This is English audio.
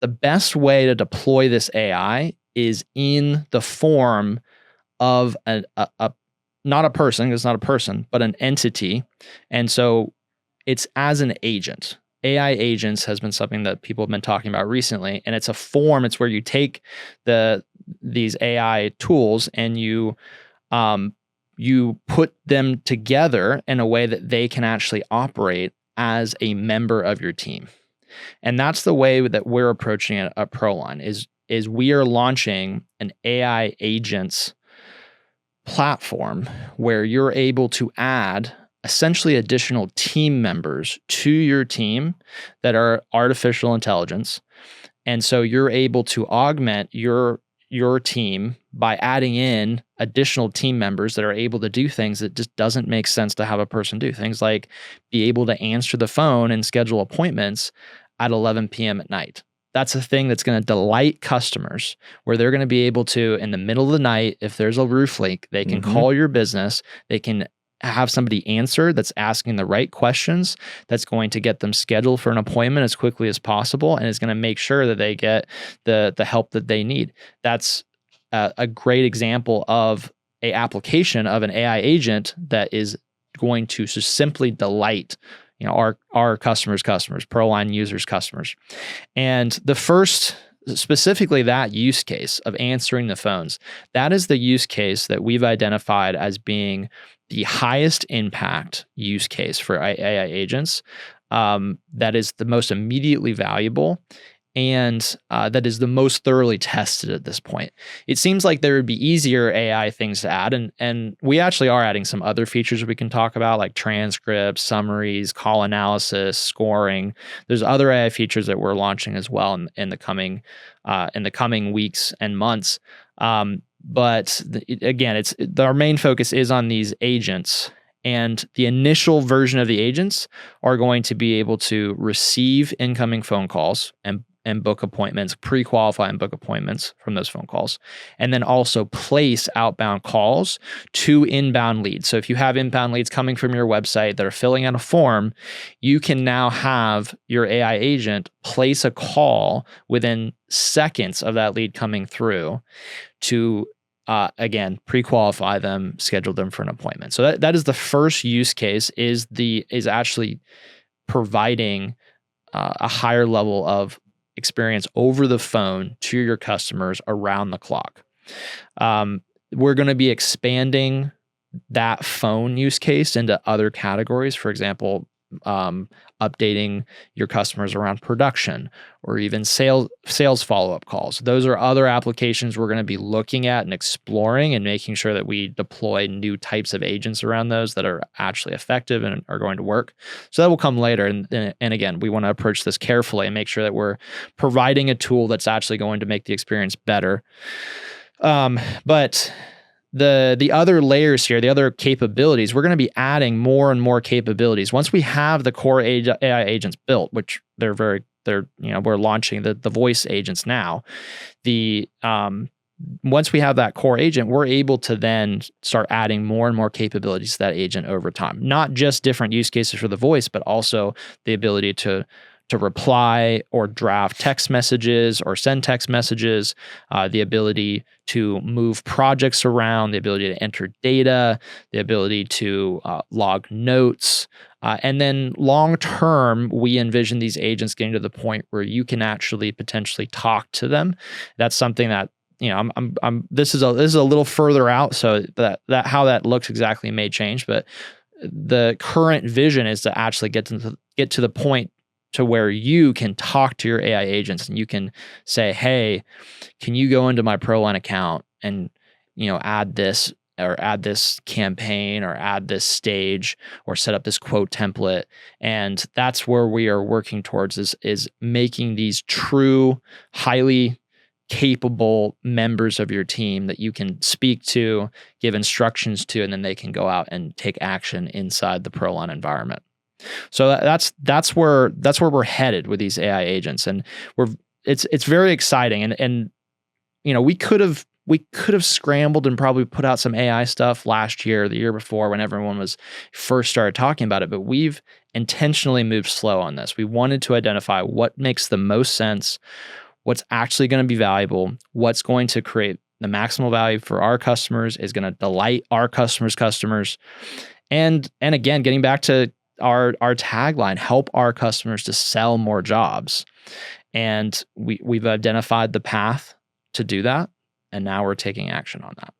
the best way to deploy this AI is in the form of not a person, it's not a person, but an entity. And so it's as an agent. AI agents has been something that people have been talking about recently, and it's a form. It's where you take these AI tools and you put them together in a way that they can actually operate as a member of your team. And that's the way that we're approaching it at ProLine is we are launching an AI agents platform where you're able to add essentially additional team members to your team that are artificial intelligence. And so you're able to augment your team by adding in additional team members that are able to do things that just doesn't make sense to have a person do. Things like be able to answer the phone and schedule appointments at 11 p.m. at night. That's a thing that's going to delight customers, where they're going to be able to, in the middle of the night, if there's a roof leak, they can call your business. They can have somebody answer that's asking the right questions, that's going to get them scheduled for an appointment as quickly as possible, and is going to make sure that they get the help that they need. That's a great example of an application of an AI agent that is going to just simply delight our customers, ProLine users, customers. And the first, specifically that use case of answering the phones, that is the use case that we've identified as being the highest impact use case for AI agents. That is the most immediately valuable, and that is the most thoroughly tested at this point. It seems like there would be easier AI things to add, and we actually are adding some other features we can talk about, like transcripts, summaries, call analysis, scoring. There's other AI features that we're launching as well in the coming weeks and months. But again, our main focus is on these agents. And the initial version of the agents are going to be able to receive incoming phone calls and book appointments, pre-qualify and book appointments from those phone calls, and then also place outbound calls to inbound leads. So if you have inbound leads coming from your website that are filling out a form, you can now have your AI agent place a call within seconds of that lead coming through to again, pre-qualify them, schedule them for an appointment. So that is the first use case, is actually providing a higher level of experience over the phone to your customers around the clock. We're going to be expanding that phone use case into other categories. For example, updating your customers around production, or even sales follow-up calls. Those are other applications we're going to be looking at and exploring, and making sure that we deploy new types of agents around those that are actually effective and are going to work. So that will come later. And again, we want to approach this carefully and make sure that we're providing a tool that's actually going to make the experience better. But the other layers here, the other capabilities, we're going to be adding more and more capabilities. Once we have the core AI agents built, which we're launching the voice agents now. Once we have that core agent, we're able to then start adding more and more capabilities to that agent over time. Not just different use cases for the voice, but also the ability to reply or draft text messages or send text messages, the ability to move projects around, the ability to enter data, the ability to log notes. And then long term, we envision these agents getting to the point where you can actually potentially talk to them. That's something that, this is a little further out, so that how that looks exactly may change. But the current vision is to actually get to the point to where you can talk to your AI agents and you can say, hey, can you go into my ProLine account and, add this, or add this campaign, or add this stage, or set up this quote template. And that's where we are working towards, is making these true, highly capable members of your team that you can speak to, give instructions to, and then they can go out and take action inside the ProLine environment. So that's where we're headed with these AI agents, and it's very exciting. And we could have scrambled and probably put out some AI stuff last year, the year before, when everyone was first started talking about it. But we've intentionally moved slow on this. We wanted to identify what makes the most sense, what's actually going to be valuable, what's going to create the maximal value for our customers, is going to delight our customers. And again, getting back to our tagline, help our customers to sell more jobs. And we've identified the path to do that. And now we're taking action on that.